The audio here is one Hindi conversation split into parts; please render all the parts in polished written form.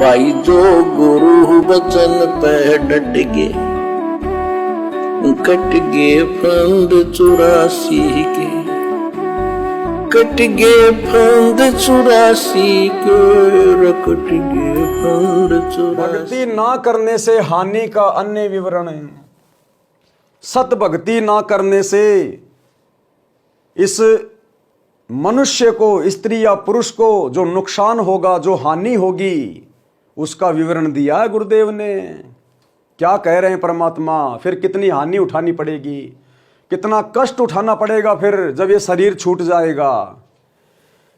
भाई जो गुरु वचन पे डट गे, कट गे फंद 84 के, कट गे फंद 84 के, कट गे फंद 84। भक्ति ना करने से हानि का अन्य विवरण है। सत भक्ति ना करने से इस मनुष्य को, स्त्री या पुरुष को जो नुकसान होगा, जो हानि होगी, उसका विवरण दिया है गुरुदेव ने। क्या कह रहे हैं परमात्मा? फिर कितनी हानि उठानी पड़ेगी, कितना कष्ट उठाना पड़ेगा फिर जब ये शरीर छूट जाएगा।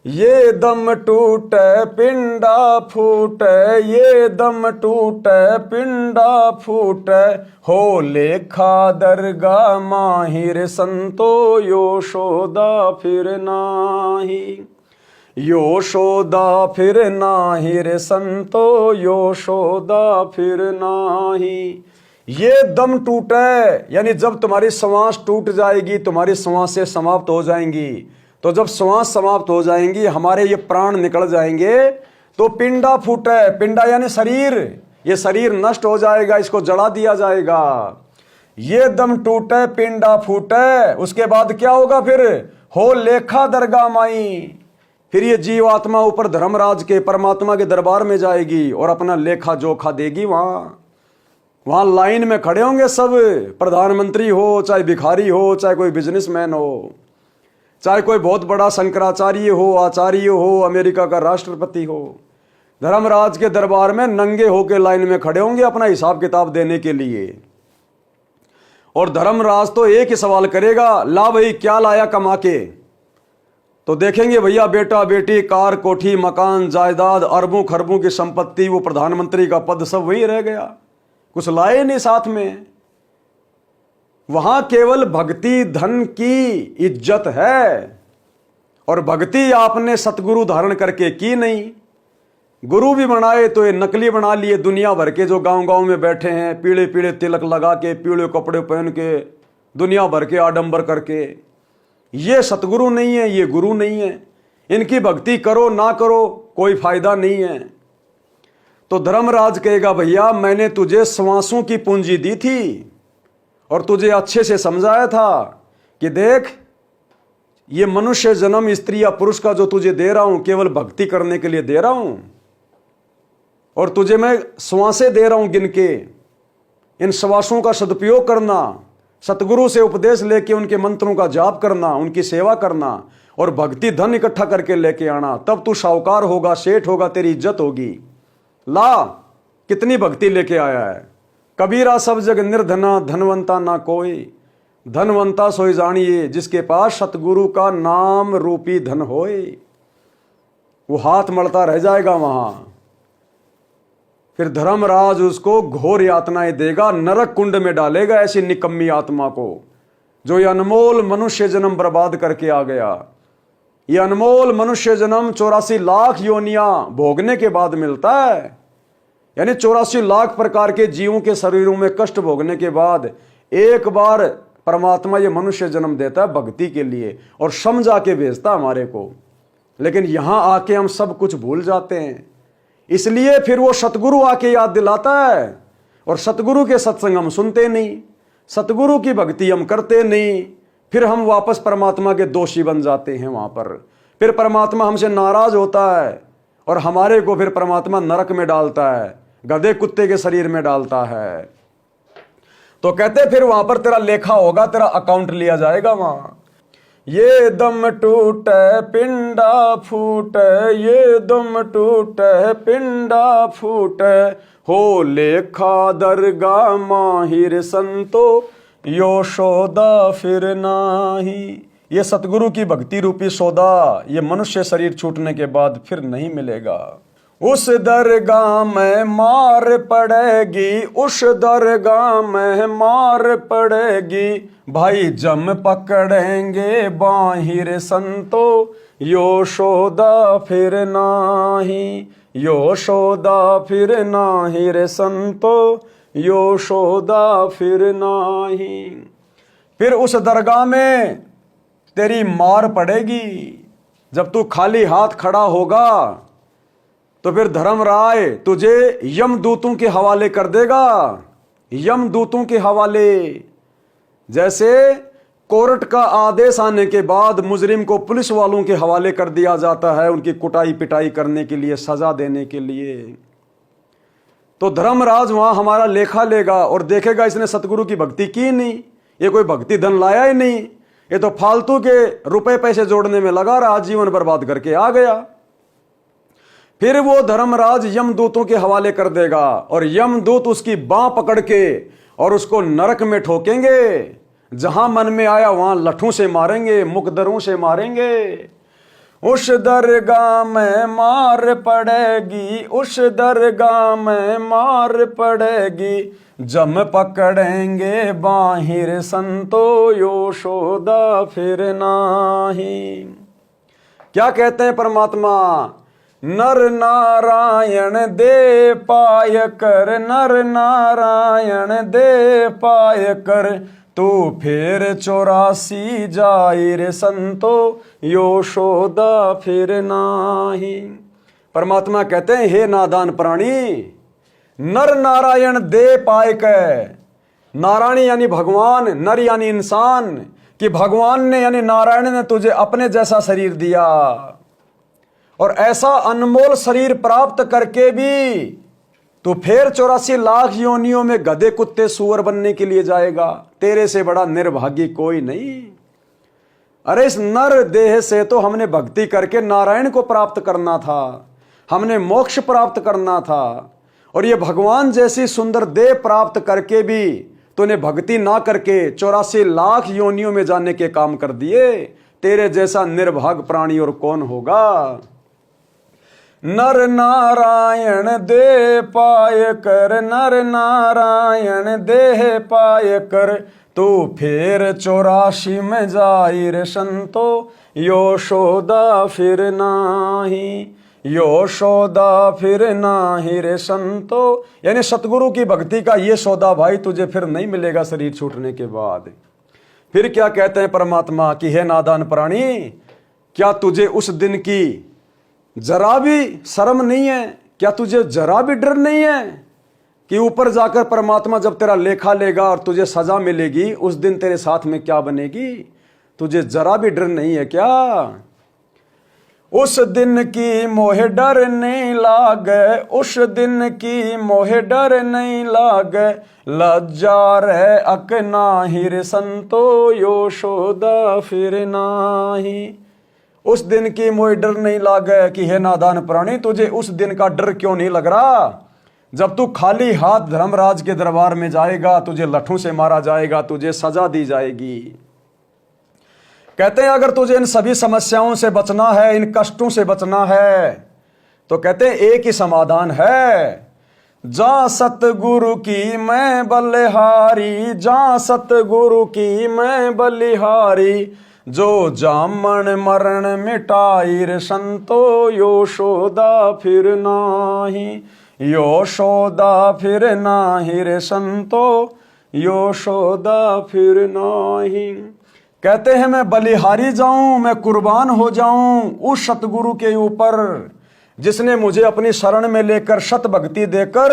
ये दम टूटे पिंडा फूटे, ये दम टूटे पिंडा फूटे, हो लेखा दरगाह माहिर संतो यशोदा फिर नाही, यशोदा फिर नाही रे संतो यशोदा फिर नाही। ये दम टूटे यानी जब तुम्हारी श्वास टूट जाएगी, तुम्हारी श्वासें समाप्त हो जाएंगी, तो जब श्वास समाप्त हो जाएंगी, हमारे ये प्राण निकल जाएंगे, तो पिंडा फूटे, पिंडा यानी शरीर, ये शरीर नष्ट हो जाएगा, इसको जला दिया जाएगा। ये दम टूटे पिंडा फूटे, उसके बाद क्या होगा फिर? हो लेखा दरगाह माई, फिर ये जीव आत्मा ऊपर धर्मराज के, परमात्मा के दरबार में जाएगी और अपना लेखा जोखा देगी। वहां लाइन में खड़े होंगे सब, प्रधानमंत्री हो, चाहे भिखारी हो, चाहे कोई बिजनेसमैन हो, चाहे कोई बहुत बड़ा शंकराचार्य हो, आचार्य हो, अमेरिका का राष्ट्रपति हो, धर्मराज के दरबार में नंगे होके लाइन में खड़े होंगे अपना हिसाब किताब देने के लिए। और धर्मराज तो एक ही सवाल करेगा, ला भाई क्या लाया कमा के? तो देखेंगे भैया बेटा बेटी, कार कोठी मकान जायदाद, अरबों खरबों की संपत्ति, वो प्रधानमंत्री का पद सब वही रह गया, कुछ लाए नहीं साथ में। वहां केवल भक्ति धन की इज्जत है, और भक्ति आपने सतगुरु धारण करके की नहीं। गुरु भी बनाए तो ये नकली बना लिए, दुनिया भर के जो गांव गांव में बैठे हैं, पीले पीले तिलक लगा के, पीले कपड़े पहन के, दुनिया भर के आडंबर करके, ये सतगुरु नहीं है, ये गुरु नहीं है। इनकी भक्ति करो ना करो कोई फायदा नहीं है। तो धर्मराज कहेगा, भैया मैंने तुझे श्वासों की पूंजी दी थी और तुझे अच्छे से समझाया था कि देख, ये मनुष्य जन्म स्त्री या पुरुष का जो तुझे दे रहा हूं, केवल भक्ति करने के लिए दे रहा हूं, और तुझे मैं श्वासें दे रहा हूं गिन के। इन श्वासों का सदुपयोग करना, सतगुरु से उपदेश लेके उनके मंत्रों का जाप करना, उनकी सेवा करना, और भक्ति धन इकट्ठा करके लेके आना, तब तू साहूकार होगा, सेठ होगा, तेरी इज्जत होगी। ला कितनी भक्ति लेके आया है। कबीरा सब जग निर्धना, धनवंता ना कोई, धनवंता सोई जानिए, जिसके पास सतगुरु का नाम रूपी धन होए। वो हाथ मलता रह जाएगा वहां। फिर धर्मराज उसको घोर यातनाएं देगा, नरक कुंड में डालेगा ऐसी निकम्मी आत्मा को, जो ये अनमोल मनुष्य जन्म बर्बाद करके आ गया। ये अनमोल मनुष्य जन्म 84 लाख योनियां भोगने के बाद मिलता है, यानी 84 लाख प्रकार के जीवों के शरीरों में कष्ट भोगने के बाद एक बार परमात्मा ये मनुष्य जन्म देता है भक्ति के लिए, और समझा के भेजता हमारे को। लेकिन यहां आके हम सब कुछ भूल जाते हैं, इसलिए फिर वो सतगुरु आके याद दिलाता है, और सतगुरु के सत्संग हम सुनते नहीं, सतगुरु की भक्ति हम करते नहीं, फिर हम वापस परमात्मा के दोषी बन जाते हैं। वहां पर फिर परमात्मा हमसे नाराज होता है, और हमारे को फिर परमात्मा नरक में डालता है, गधे कुत्ते के शरीर में डालता है। तो कहते फिर वहां पर तेरा लेखा होगा, तेरा अकाउंट लिया जाएगा वहां। ये दम टूटे पिंडा फूटे, ये दम टूटे पिंडा फूटे, हो लेखा दरगाह माहिर संतो यशोदा फिर नाही। ये सतगुरु की भक्ति रूपी सौदा, ये मनुष्य शरीर छूटने के बाद फिर नहीं मिलेगा। उस दरगाह में मार पड़ेगी, उस दरगाह में मार पड़ेगी, भाई जम पकड़ेंगे बाहिर संतो यशोदा फिर नाही, यशोदा फिर नाही रे संतो यशोदा फिर नाही। फिर उस दरगाह में तेरी मार पड़ेगी, जब तू खाली हाथ खड़ा होगा तो फिर धर्मराय तुझे यमदूतों के हवाले कर देगा, यमदूतों के हवाले। जैसे कोर्ट का आदेश आने के बाद मुजरिम को पुलिस वालों के हवाले कर दिया जाता है उनकी कुटाई पिटाई करने के लिए, सजा देने के लिए। तो धर्मराज वहां हमारा लेखा लेगा और देखेगा इसने सतगुरु की भक्ति की नहीं, ये कोई भक्ति धन लाया ही नहीं, ये तो फालतू के रुपए पैसे जोड़ने में लगा रहा, जीवन बर्बाद करके आ गया। फिर वो धर्मराज यमदूतों के हवाले कर देगा और यमदूत उसकी बांह पकड़ के और उसको नरक में ठोकेंगे। जहां मन में आया वहां लठों से मारेंगे, मुकदरों से मारेंगे। उस दरगाह में मार पड़ेगी, उस दरगाह में मार पड़ेगी, जम पकड़ेंगे बाहिर संतो यशोदा फिर नाही। क्या कहते हैं परमात्मा? नर नारायण दे पाय कर, नर नारायण दे पाय कर, तू फिर 84 जाहिर संतो यशोदा फिर नाही। परमात्मा कहते हैं हे नादान प्राणी, नर नारायण दे पाए कै, नारायण यानी भगवान, नर यानी इंसान, कि भगवान ने यानी नारायण ने तुझे अपने जैसा शरीर दिया और ऐसा अनमोल शरीर प्राप्त करके भी तू फिर 84 लाख योनियों में गधे कुत्ते सुअर बनने के लिए जाएगा। तेरे से बड़ा निर्भागी कोई नहीं। अरे इस नर देह से तो हमने भक्ति करके नारायण को प्राप्त करना था, हमने मोक्ष प्राप्त करना था, और ये भगवान जैसी सुंदर देह प्राप्त करके भी तूने भक्ति ना करके 84 लाख योनियों में जाने के काम कर दिए। तेरे जैसा निर्भाग प्राणी और कौन होगा। नर नारायण दे पाय कर, नर नारायण दे पाय कर, तू फिर 84 में जाहिर संतो यशोदा फिर नाही, यशोदा फिर नाही रे संतो। यानी सतगुरु की भक्ति का ये सौदा भाई तुझे फिर नहीं मिलेगा शरीर छूटने के बाद। फिर क्या कहते हैं परमात्मा कि हे नादान प्राणी, क्या तुझे उस दिन की जरा भी शर्म नहीं है? क्या तुझे जरा भी डर नहीं है कि ऊपर जाकर परमात्मा जब तेरा लेखा लेगा और तुझे सजा मिलेगी उस दिन तेरे साथ में क्या बनेगी? तुझे जरा भी डर नहीं है क्या? उस दिन की मोहे डर नहीं लागे, उस दिन की मोहे डर नहीं लागे, लज्जा रे अक नाही रे संतो यशोदा फिर नाही। उस दिन की मोहे डर नहीं लागे कि हे नादान प्राणी, तुझे उस दिन का डर क्यों नहीं लग रहा जब तू खाली हाथ धर्मराज के दरबार में जाएगा, तुझे लठों से मारा जाएगा, तुझे सजा दी जाएगी। कहते हैं अगर तुझे इन सभी समस्याओं से बचना है, इन कष्टों से बचना है, तो कहते हैं एक ही समाधान है, जा सतगुरु की मैं बलिहारी, जा सतगुरु की मैं बलिहारी, जो जामन मरण मिटाई रे संतो यशोदा फिर नाही, यशोदा फिर नाही रे संतो यशोदा फिर नाही। कहते हैं मैं बलिहारी जाऊं, मैं कुर्बान हो जाऊं उस सतगुरु के ऊपर जिसने मुझे अपनी शरण में लेकर शत भक्ति देकर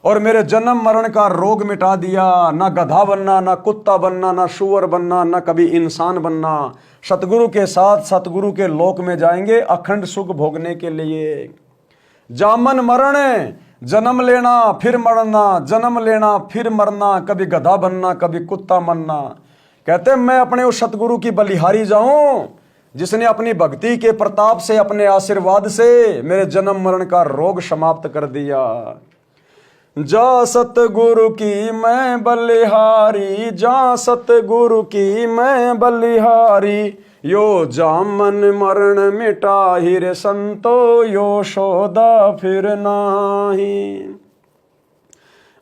और मेरे जन्म मरण का रोग मिटा दिया। ना गधा बनना, ना कुत्ता बनना, ना सुअर बनना, ना कभी इंसान बनना। सतगुरु के साथ सतगुरु के लोक में जाएंगे अखंड सुख भोगने के लिए। जामन मरण, जन्म लेना फिर मरना, जन्म लेना फिर मरना, कभी गधा बनना कभी कुत्ता बनना। कहते हैं मैं अपने उस सतगुरु की बलिहारी जाऊं जिसने अपनी भक्ति के प्रताप से, अपने आशीर्वाद से मेरे जन्म मरण का रोग समाप्त कर दिया। जा सतगुरु की मैं बलिहारी, जा सतगुरु की मैं बलिहारी, यो जामन मरण मिटाहि रे संतो यशोदा फिर नाही।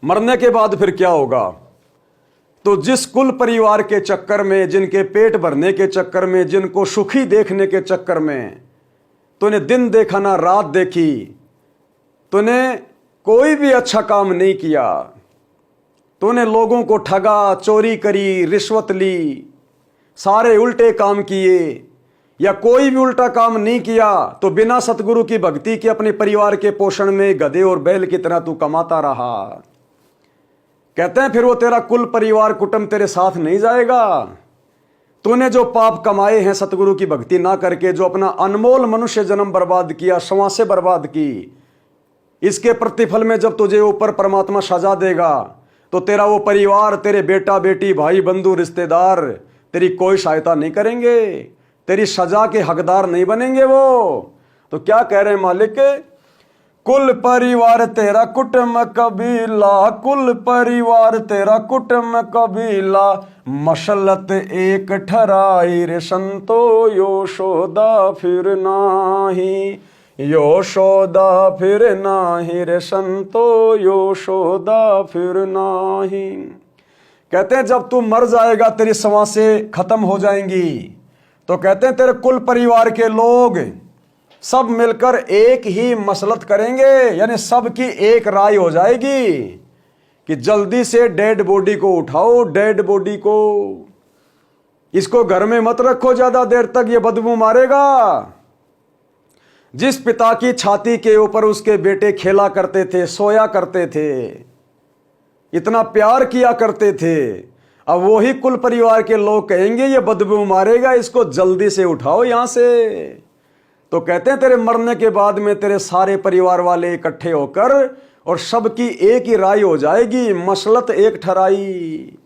मरने के बाद फिर क्या होगा? तो जिस कुल परिवार के चक्कर में, जिनके पेट भरने के चक्कर में, जिनको सुखी देखने के चक्कर में तूने दिन देखा ना रात देखी, तूने कोई भी अच्छा काम नहीं किया, तूने लोगों को ठगा, चोरी करी, रिश्वत ली, सारे उल्टे काम किए, या कोई भी उल्टा काम नहीं किया तो बिना सतगुरु की भक्ति के अपने परिवार के पोषण में गधे और बैल की तरह तू कमाता रहा। कहते हैं फिर वो तेरा कुल परिवार कुटुंब तेरे साथ नहीं जाएगा। तूने जो पाप कमाए हैं सतगुरु की भक्ति ना करके, जो अपना अनमोल मनुष्य जन्म बर्बाद किया, श्वासें बर्बाद की, इसके प्रतिफल में जब तुझे ऊपर परमात्मा सजा देगा तो तेरा वो परिवार, तेरे बेटा बेटी भाई बंधु रिश्तेदार तेरी कोई सहायता नहीं करेंगे, तेरी सजा के हकदार नहीं बनेंगे वो। तो क्या कह रहे हैं मालिक, कुल परिवार तेरा कुटुंब कबीला, कुल परिवार तेरा कुटुंब कबीला, मसलत एक ठहराई रे संतो, यशोदा फिर नाही, यशोदा फिर नाही रे संतो, यशोदा फिर नाही। कहते हैं जब तू मर जाएगा तेरी सांसें खत्म हो जाएंगी, तो कहते हैं तेरे कुल परिवार के लोग सब मिलकर एक ही मसलत करेंगे, यानी सबकी एक राय हो जाएगी कि जल्दी से डेड बॉडी को उठाओ, डेड बॉडी को, इसको घर में मत रखो ज्यादा देर तक, ये बदबू मारेगा। जिस पिता की छाती के ऊपर उसके बेटे खेला करते थे, सोया करते थे, इतना प्यार किया करते थे, अब वही कुल परिवार के लोग कहेंगे ये बदबू मारेगा, इसको जल्दी से उठाओ यहां से। तो कहते हैं तेरे मरने के बाद में तेरे सारे परिवार वाले इकट्ठे होकर और सबकी एक ही राय हो जाएगी, मसलत एक ठहराई।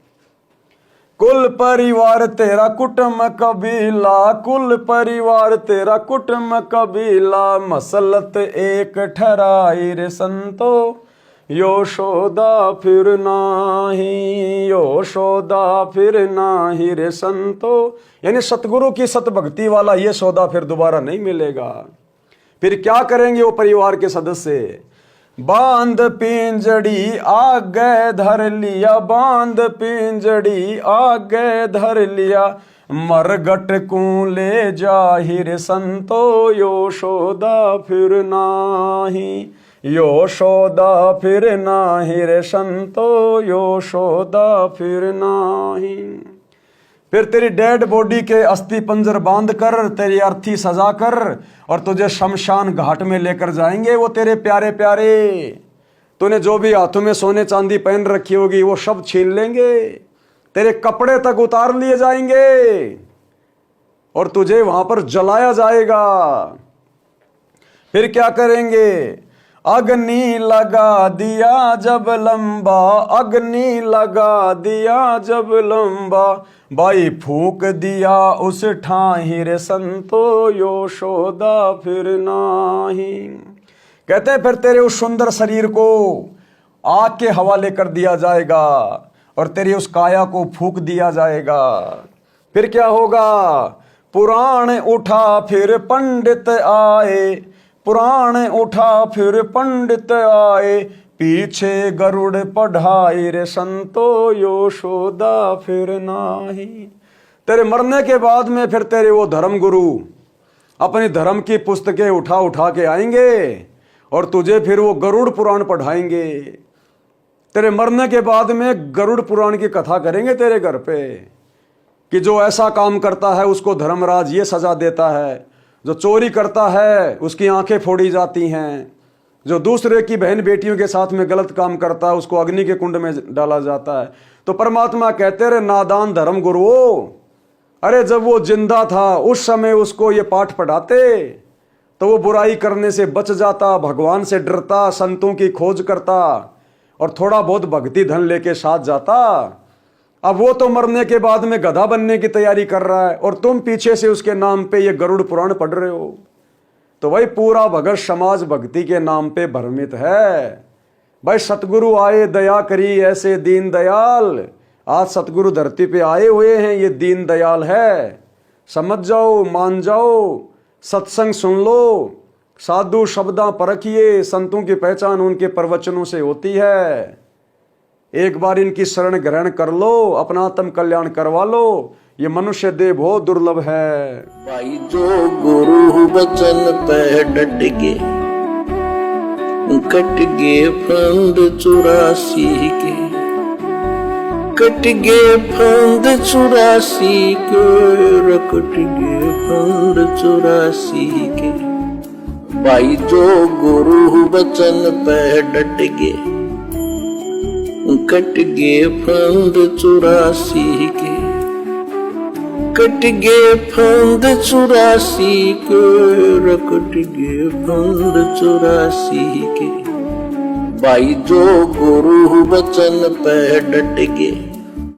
कुल परिवार तेरा कुटुंब कबीला, कुल परिवार तेरा कुटुंब कबीला, मसलत एक ठहराई रे संतो, यशोदा फिर नाही, यशोदा फिर नाही रे संतो। यानी सतगुरु की सतभक्ति वाला ये सौदा फिर दोबारा नहीं मिलेगा। फिर क्या करेंगे वो परिवार के सदस्य, बांध पिंजड़ी आगे धर लिया, बांध पिंजड़ी आगे धर लिया, मरगट को ले जाहिर संतो, यशोदा फिर नाही, यशोदा फिर नाही रे संतो, यशोदा फिर नाही। फिर तेरी डेड बॉडी के अस्थि पंजर बांध कर, तेरी अर्थी सजा कर और तुझे शमशान घाट में लेकर जाएंगे वो तेरे प्यारे प्यारे। तूने जो भी हाथों में सोने चांदी पहन रखी होगी वो सब छीन लेंगे, तेरे कपड़े तक उतार लिए जाएंगे और तुझे वहां पर जलाया जाएगा। फिर क्या करेंगे, अग्नि लगा दिया जब लंबा, अग्नि लगा दिया जब लंबा, भाई फूक दिया उस ठाही रे संतो, यशोदा फिर नाही। कहते हैं फिर तेरे उस सुंदर शरीर को आग के हवाले कर दिया जाएगा और तेरी उस काया को फूक दिया जाएगा। फिर क्या होगा, पुराण उठा फिर पंडित आए, पुराण उठा फिर पंडित आए, पीछे गरुड़ पढ़ाई रे संतो, यशोदा फिर नाही। तेरे मरने के बाद में फिर तेरे वो धर्म गुरु अपनी धर्म की पुस्तकें उठा उठा के आएंगे और तुझे फिर वो गरुड़ पुराण पढ़ाएंगे। तेरे मरने के बाद में गरुड़ पुराण की कथा करेंगे तेरे घर पे कि जो ऐसा काम करता है उसको धर्मराज ये सजा देता है, जो चोरी करता है उसकी आंखें फोड़ी जाती हैं, जो दूसरे की बहन बेटियों के साथ में गलत काम करता है उसको अग्नि के कुंड में डाला जाता है। तो परमात्मा कहते रहे नादान धर्म गुरुओं, अरे जब वो जिंदा था उस समय उसको ये पाठ पढ़ाते तो वो बुराई करने से बच जाता, भगवान से डरता, संतों की खोज करता और थोड़ा बहुत भक्ति धन लेके साथ जाता। अब वो तो मरने के बाद में गधा बनने की तैयारी कर रहा है और तुम पीछे से उसके नाम पे ये गरुड़ पुराण पढ़ रहे हो। तो भाई पूरा भगत समाज भक्ति के नाम पे भ्रमित है। भाई सतगुरु आए दया करी ऐसे दीन दयाल, आज सतगुरु धरती पे आए हुए हैं, ये दीन दयाल है। समझ जाओ, मान जाओ, सत्संग सुन लो, साधु शब्दां परखिए, संतों की पहचान उनके प्रवचनों से होती है। एक बार इनकी शरण ग्रहण कर लो, अपना आत्म कल्याण करवा लो। ये मनुष्य देह बहुत दुर्लभ है। भाई जो गुरु बचन पे डट के कट गए फंद 84 के, कट गए फंद 84 के, कट गए फंद 84 के। भाई जो गुरु बचन पे डट गए, कट गए फंद 84 के, कट गए फंद 84 के, कट गए फंद 84 के। भाई जो गुरु बचन पे डट गए,